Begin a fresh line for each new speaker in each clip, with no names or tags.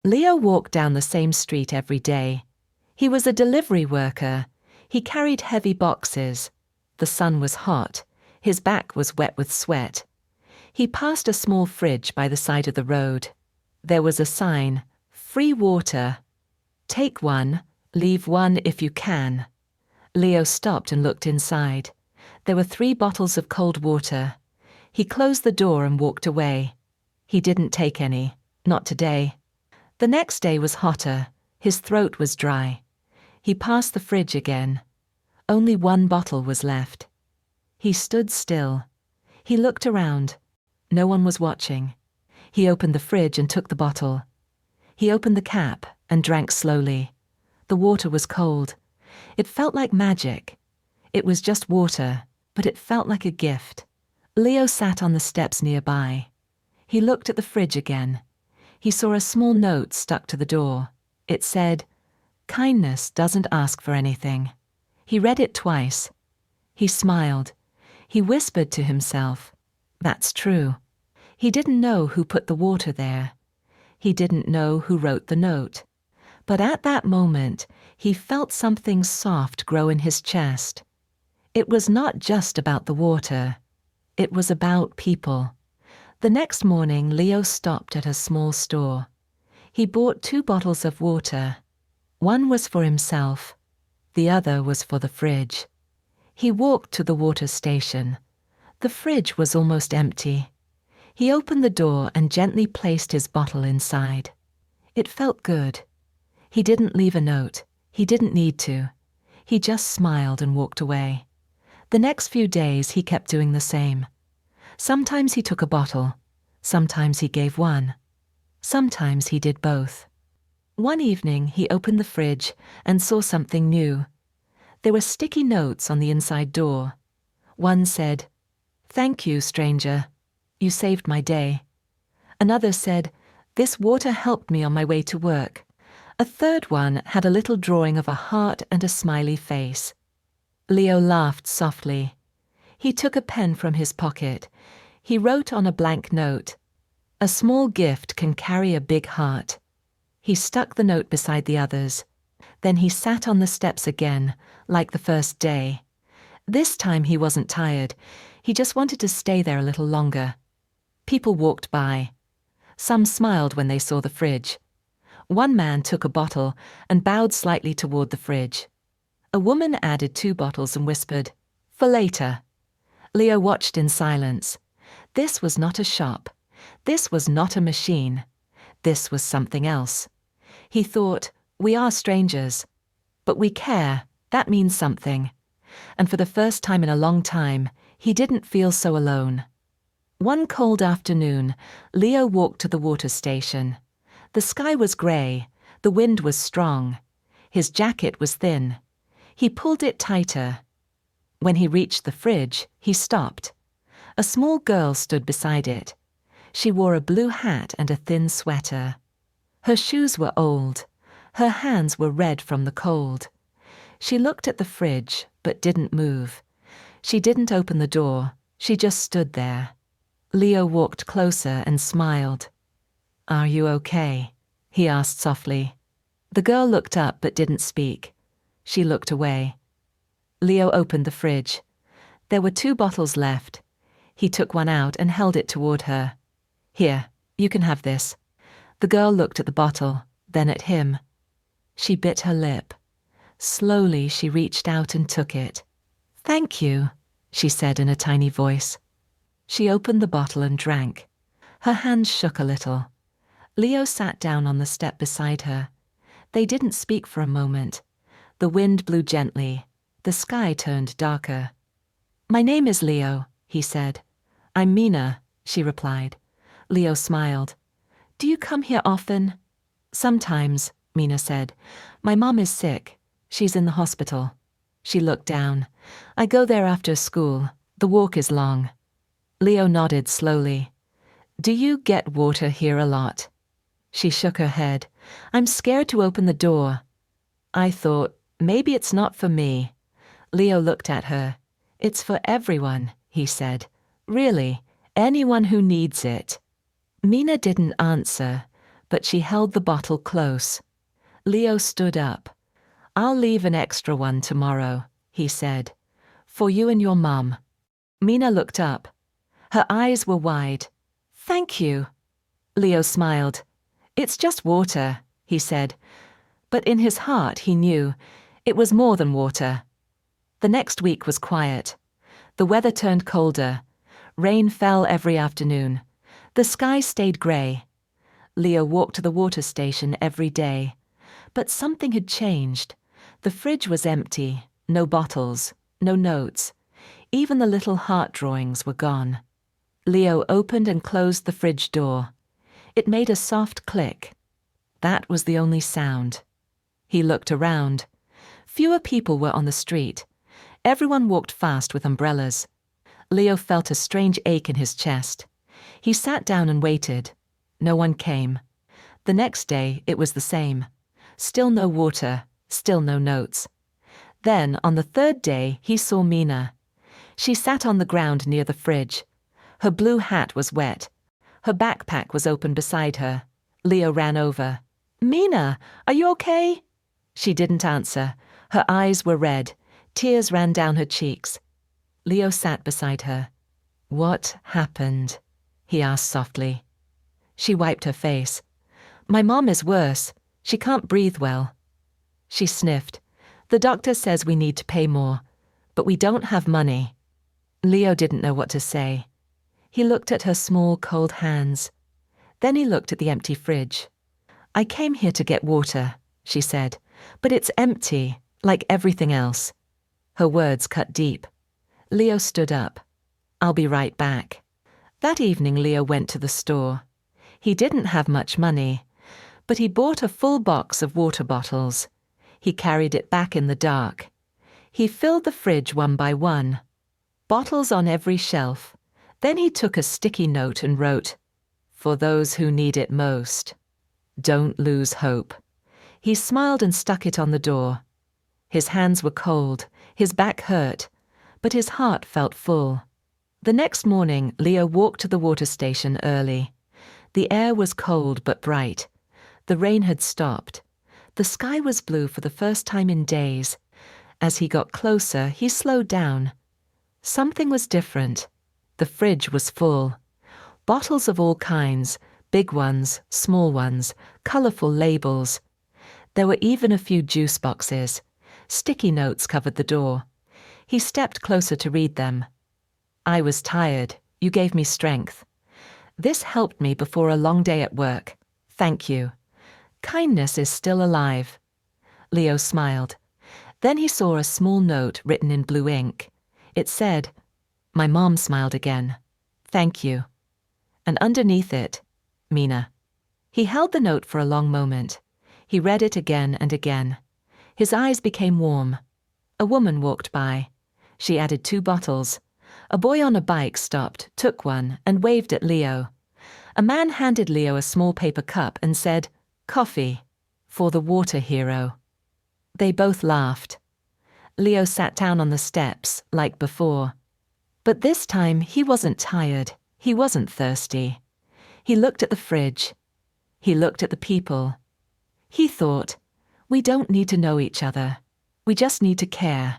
Leo walked down the same street every day. He was a delivery worker. He carried heavy boxes. The sun was hot. His back was wet with sweat. He passed a small fridge by the side of the road. There was a sign, "Free water. Take one, leave one if you can." Leo stopped and looked inside. There were 3 bottles of cold water. He closed the door and walked away. He didn't take any, not today. The next day was hotter. His throat was dry. He passed the fridge again. Only 1 bottle was left. He stood still. He looked around. No one was watching. He opened the fridge and took the bottle. He opened the cap and drank slowly. The water was cold. It felt like magic. It was just water, but it felt like a gift. Leo sat on the steps nearby. He looked at the fridge again. He saw a small note stuck to the door. It said, "Kindness doesn't ask for anything." He read it twice. He smiled. He whispered to himself, "That's true." He didn't know who put the water there. He didn't know who wrote the note. But at that moment, he felt something soft grow in his chest. It was not just about the water. It was about people. The next morning, Leo stopped at a small store. He bought 2 bottles of water. One was for himself. The other was for the fridge. He walked to the water station. The fridge was almost empty. He opened the door and gently placed his bottle inside. It felt good. He didn't leave a note. He didn't need to. He just smiled and walked away. The next few days he kept doing the same. Sometimes he took a bottle. Sometimes he gave one. Sometimes he did both. One evening he opened the fridge and saw something new. There were sticky notes on the inside door. One said, "Thank you, stranger. You saved my day." Another said, "This water helped me on my way to work." A third one had a little drawing of a heart and a smiley face. Leo laughed softly. He took a pen from his pocket. He wrote on a blank note, "A small gift can carry a big heart." He stuck the note beside the others. Then he sat on the steps again, like the first day. This time he wasn't tired. He just wanted to stay there a little longer. People walked by. Some smiled when they saw the fridge. One man took a bottle and bowed slightly toward the fridge. A woman added 2 bottles and whispered, "For later." Leo watched in silence. This was not a shop. This was not a machine. This was something else. He thought, we are strangers, but we care. That means something. And for the first time in a long time, he didn't feel so alone. One cold afternoon, Leo walked to the water station. The sky was grey. The wind was strong. His jacket was thin. He pulled it tighter. When he reached the fridge, he stopped. A small girl stood beside it. She wore a blue hat and a thin sweater. Her shoes were old. Her hands were red from the cold. She looked at the fridge, but didn't move. She didn't open the door. She just stood there. Leo walked closer and smiled. "Are you okay?" he asked softly. The girl looked up but didn't speak. She looked away. Leo opened the fridge. There were 2 bottles left. He took one out and held it toward her. "Here, you can have this." The girl looked at the bottle, then at him. She bit her lip. Slowly she reached out and took it. "Thank you," she said in a tiny voice. She opened the bottle and drank. Her hands shook a little. Leo sat down on the step beside her. They didn't speak for a moment. The wind blew gently. The sky turned darker. "My name is Leo," he said. "I'm Mina," she replied. Leo smiled. "Do you come here often?" "Sometimes," Mina said. "My mom is sick. She's in the hospital." She looked down. "I go there after school. The walk is long." Leo nodded slowly. "Do you get water here a lot?" She shook her head. "I'm scared to open the door." I thought, maybe it's not for me. Leo looked at her. "It's for everyone," he said. "Really, anyone who needs it." Mina didn't answer, but she held the bottle close. Leo stood up. "I'll leave an extra one tomorrow," he said. "For you and your mum." Mina looked up. Her eyes were wide. "Thank you." Leo smiled. "It's just water," he said. But in his heart he knew it was more than water. The next week was quiet. The weather turned colder. Rain fell every afternoon. The sky stayed grey. Leo walked to the water station every day. But something had changed. The fridge was empty. No bottles. No notes. Even the little heart drawings were gone. Leo opened and closed the fridge door. It made a soft click. That was the only sound. He looked around. Fewer people were on the street. Everyone walked fast with umbrellas. Leo felt a strange ache in his chest. He sat down and waited. No one came. The next day it was the same. Still no water, still no notes. Then, on the third day, he saw Mina. She sat on the ground near the fridge. Her blue hat was wet. Her backpack was open beside her. Leo ran over. "Mina, are you okay?" She didn't answer. Her eyes were red. Tears ran down her cheeks. Leo sat beside her. "What happened?" he asked softly. She wiped her face. "My mom is worse. She can't breathe well." She sniffed. "The doctor says we need to pay more, but we don't have money." Leo didn't know what to say. He looked at her small, cold hands. Then he looked at the empty fridge. "I came here to get water," she said, "but it's empty, like everything else." Her words cut deep. Leo stood up. "I'll be right back." That evening Leo went to the store. He didn't have much money, but he bought a full box of water bottles. He carried it back in the dark. He filled the fridge one by one. Bottles on every shelf. Then he took a sticky note and wrote, "For those who need it most. Don't lose hope." He smiled and stuck it on the door. His hands were cold, his back hurt, but his heart felt full. The next morning, Leo walked to the water station early. The air was cold but bright. The rain had stopped. The sky was blue for the first time in days. As he got closer, he slowed down. Something was different. The fridge was full. Bottles of all kinds, big ones, small ones, colourful labels. There were even a few juice boxes. Sticky notes covered the door. He stepped closer to read them. "I was tired. You gave me strength. This helped me before a long day at work. Thank you. Kindness is still alive." Leo smiled. Then he saw a small note written in blue ink. It said, "My mom smiled again. Thank you." And underneath it, "Mina." He held the note for a long moment. He read it again and again. His eyes became warm. A woman walked by. She added 2 bottles. A boy on a bike stopped, took one, and waved at Leo. A man handed Leo a small paper cup and said, "Coffee, for the water hero." They both laughed. Leo sat down on the steps, like before. But this time he wasn't tired. He wasn't thirsty. He looked at the fridge. He looked at the people. He thought, we don't need to know each other. We just need to care.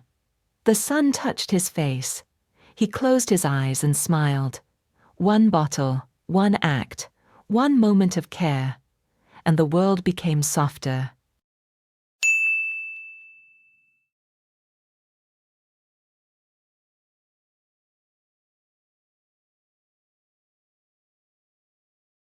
The sun touched his face. He closed his eyes and smiled. One bottle, one act, one moment of care, and the world became softer.